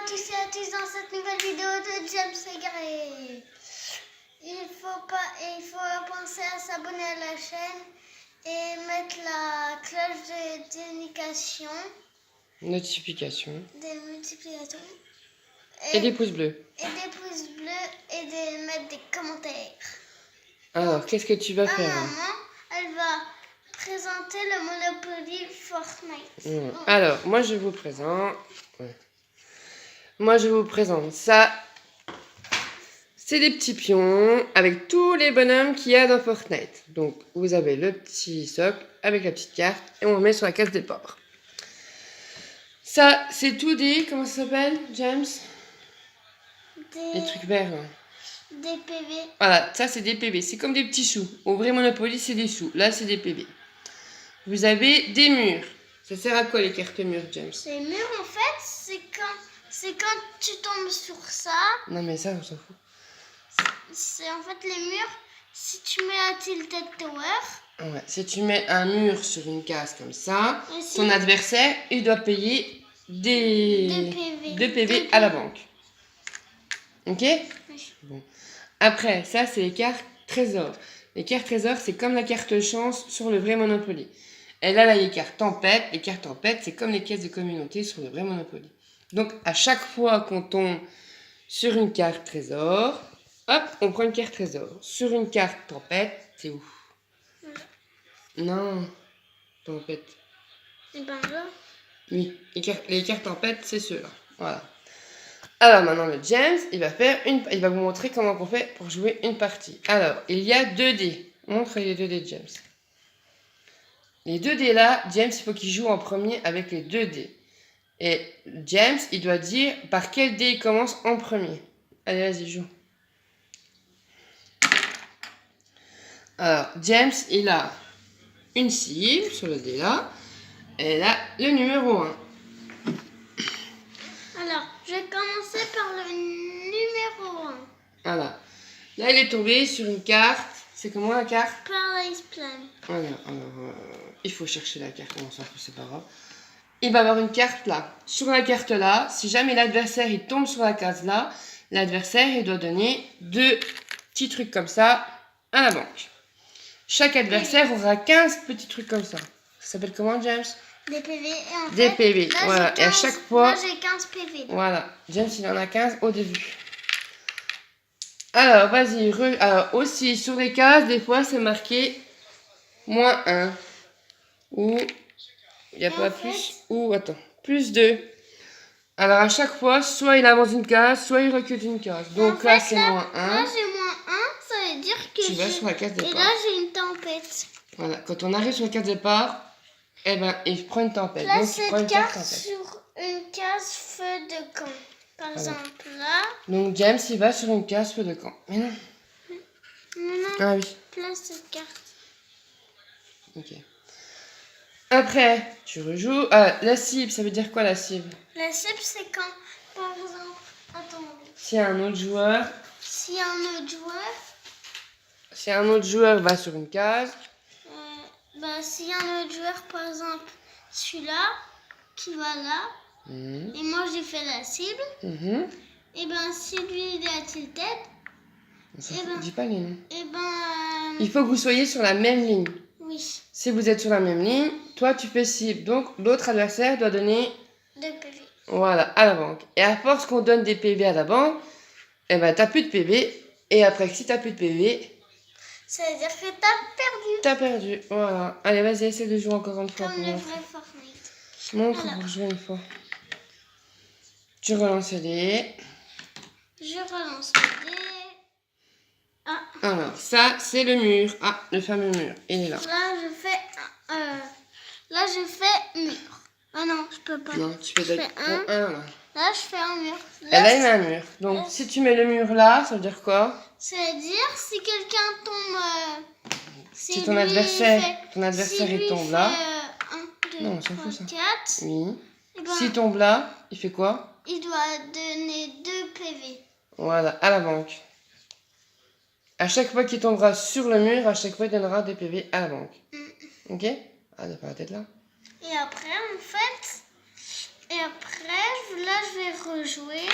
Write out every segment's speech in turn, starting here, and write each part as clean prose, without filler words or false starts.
tous et à tous dans cette nouvelle vidéo de James Égaré. Il faut penser à s'abonner à la chaîne et mettre la cloche de Notification. des multiplications. Et des pouces bleus. Et des pouces bleus et de mettre des commentaires. Alors, qu'est-ce que tu vas faire Maman, elle va présenter le Monopoly Fortnite. Alors, moi je vous présente. Moi je vous présente ça. C'est des petits pions avec tous les bonhommes qu'il y a dans Fortnite. Donc, vous avez le petit socle avec la petite carte et on le met sur la case départ. Ça, c'est tout des. Comment ça s'appelle, James? Les trucs verts. Là. Des PV. Voilà, ça c'est des PV. C'est comme des petits sous. Au vrai Monopoly, c'est des sous. Là, c'est des PV. Vous avez des murs. Ça sert à quoi les cartes murs, James? Les murs, en fait, c'est quand tu tombes sur ça. Non, mais ça, on s'en fout. C'est en fait les murs. Si tu mets un Tilted Tower. Ouais, si tu mets un mur sur une case comme ça, si ton adversaire, il doit payer des PV à la banque. Ok? Oui. Bon. Après, ça, c'est les cartes trésors. Les cartes trésors, c'est comme la carte chance sur le vrai Monopoly. Et là, les cartes tempête. Les cartes tempête, c'est comme les caisses de communauté sur le vrai Monopoly. Donc, à chaque fois qu'on tombe sur une carte trésor, hop, on prend une carte trésor. Sur une carte tempête, c'est où? Non, tempête. Et ben là. Oui, les cartes tempête, c'est ceux-là. Voilà. Alors maintenant, le James, il va vous montrer comment on fait pour jouer une partie. Alors, il y a 2 dés. Montre les 2 dés, James. Les 2 dés là, James, il faut qu'il joue en premier avec les 2 dés. Et James, il doit dire par quel dé il commence en premier. Allez, vas-y, joue. Alors, James, il a une cible sur le dé là. Et là, le numéro 1. Alors, je vais commencer par le numéro 1. Voilà. Là, il est tombé sur une carte. C'est comment la carte? Paradise Plan. Voilà. Alors, il faut chercher la carte. On s'en fout, c'est pas grave. Il va avoir une carte là. Sur la carte là, si jamais l'adversaire il tombe sur la case là, l'adversaire il doit donner 2 petits trucs comme ça à la banque. Chaque adversaire aura 15 petits trucs comme ça. Ça s'appelle comment, James? Des PV. Et en Des fait, PV. Là, Voilà. 15, et à chaque fois. Là, j'ai 15 PV. Voilà. James il en a 15 au début. Alors, vas-y. Alors, aussi, sur les cases, des fois c'est marqué -1. Ou. Il n'y a pas plus. Ou, attends. +2. Alors, à chaque fois, soit il avance une case, soit il recule une case. Donc là, c'est -1. Là, j'ai -1. Ça veut dire que Tu vas sur la case départ. Et là, j'ai une tempête. Voilà. Quand on arrive sur la case départ, eh ben, il prend une tempête. Place Donc, il prend une cette carte tempête. sur une case feu de camp. Par exemple, là. Donc, James, il va sur une case feu de camp. Mais non. Non, Ah oui. place cette carte. Ok. Après, tu rejoues. Ah, la cible, ça veut dire quoi la cible? La cible, c'est quand, par exemple, attends. Si un autre joueur. Si un autre joueur va sur une case. Si un autre joueur, par exemple, celui-là, qui va là, et moi j'ai fait la cible, et ben si lui il est à tilted, Dis pas les noms. et ben. Il faut que vous soyez sur la même ligne. Oui. Si vous êtes sur la même ligne, toi tu fais cible. Donc l'autre adversaire doit donner 2 PV. Voilà, à la banque. Et à force qu'on donne des PV à la banque, eh ben t'as plus de PV. Et après, si t'as plus de PV, ça veut dire que t'as perdu. T'as perdu. Voilà. Allez, vas-y, essaie de jouer encore une fois. Comme le vrai Fortnite. Montre pour jouer une fois. Tu relances les dés. Je relance le dé. Ah. Alors, ça, c'est le mur. Ah, le fameux mur. Il est là. Là, je fais mur. Ah non, je peux pas. Non, tu fais un là. Là, je fais un mur. Et là, il met un mur. Donc, si tu mets le mur là, ça veut dire quoi? Ça veut dire si quelqu'un tombe. Si ton adversaire, il tombe là. 1, 2, non, on s'en 3, fout ça. 4. Oui. Ben, S'il tombe là, il fait quoi? Il doit donner 2 PV. Voilà, à la banque. À chaque fois qu'il tombera sur le mur, à chaque fois, il donnera des PV à la banque. Ok? Ah, t'as pas la tête là. Et après, Et après, là, je vais rejouer.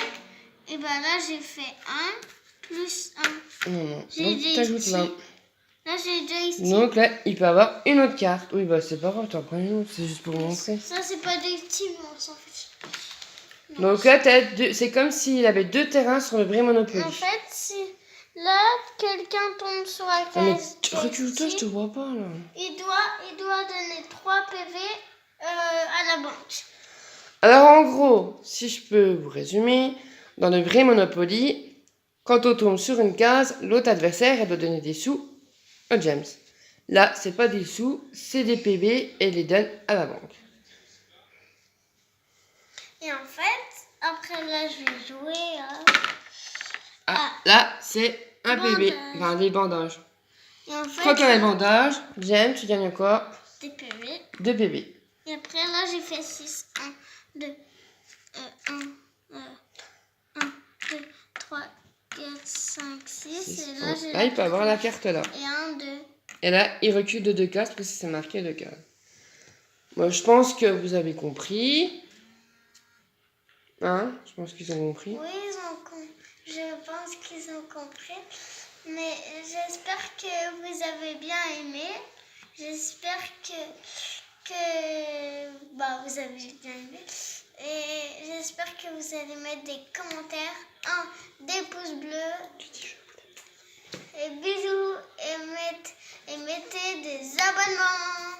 Et ben là, j'ai fait 1 plus 1. Non. J'ai Donc, dit t'ajoutes ici. là. Là, j'ai déjà ici. Donc là, il peut avoir une autre carte. Oui, bah c'est pas grave, t'en prends une autre, c'est juste pour vous montrer. Ça, c'est pas des petits, mais on s'en fiche. Donc là, c'est comme s'il avait 2 terrains sur le vrai Monopoly. En fait, si là, quelqu'un tombe sur la Ah, mais case, recule-toi, je te vois pas là. il doit donner 3 PV à la banque. Alors en gros, si je peux vous résumer, dans le vrai Monopoly, quand on tombe sur une case, l'autre adversaire elle doit donner des sous à James. Là, c'est pas des sous, c'est des PB et les donne à la banque. Et en fait, après là, je vais jouer Là, c'est un PB, bandage. enfin des bandages. Et en fait, Quand on a les bandages, James, tu gagnes quoi? des PV. 2 PB. Et après là, j'ai fait 6. 1, 2, 2, 3, 4, 5, 6. Et là, j'ai Là, il peut avoir la carte là. Et 1, 2. Et là, il recule de 2 cases parce que c'est marqué 2 cases. Moi, je pense que vous avez compris. Hein? Je pense qu'ils ont compris. Oui, je pense qu'ils ont compris. Mais j'espère que vous avez bien aimé. J'espère que vous avez bien aimé. Et j'espère que vous allez mettre des commentaires, des pouces bleus. Et bisous et mettez des abonnements.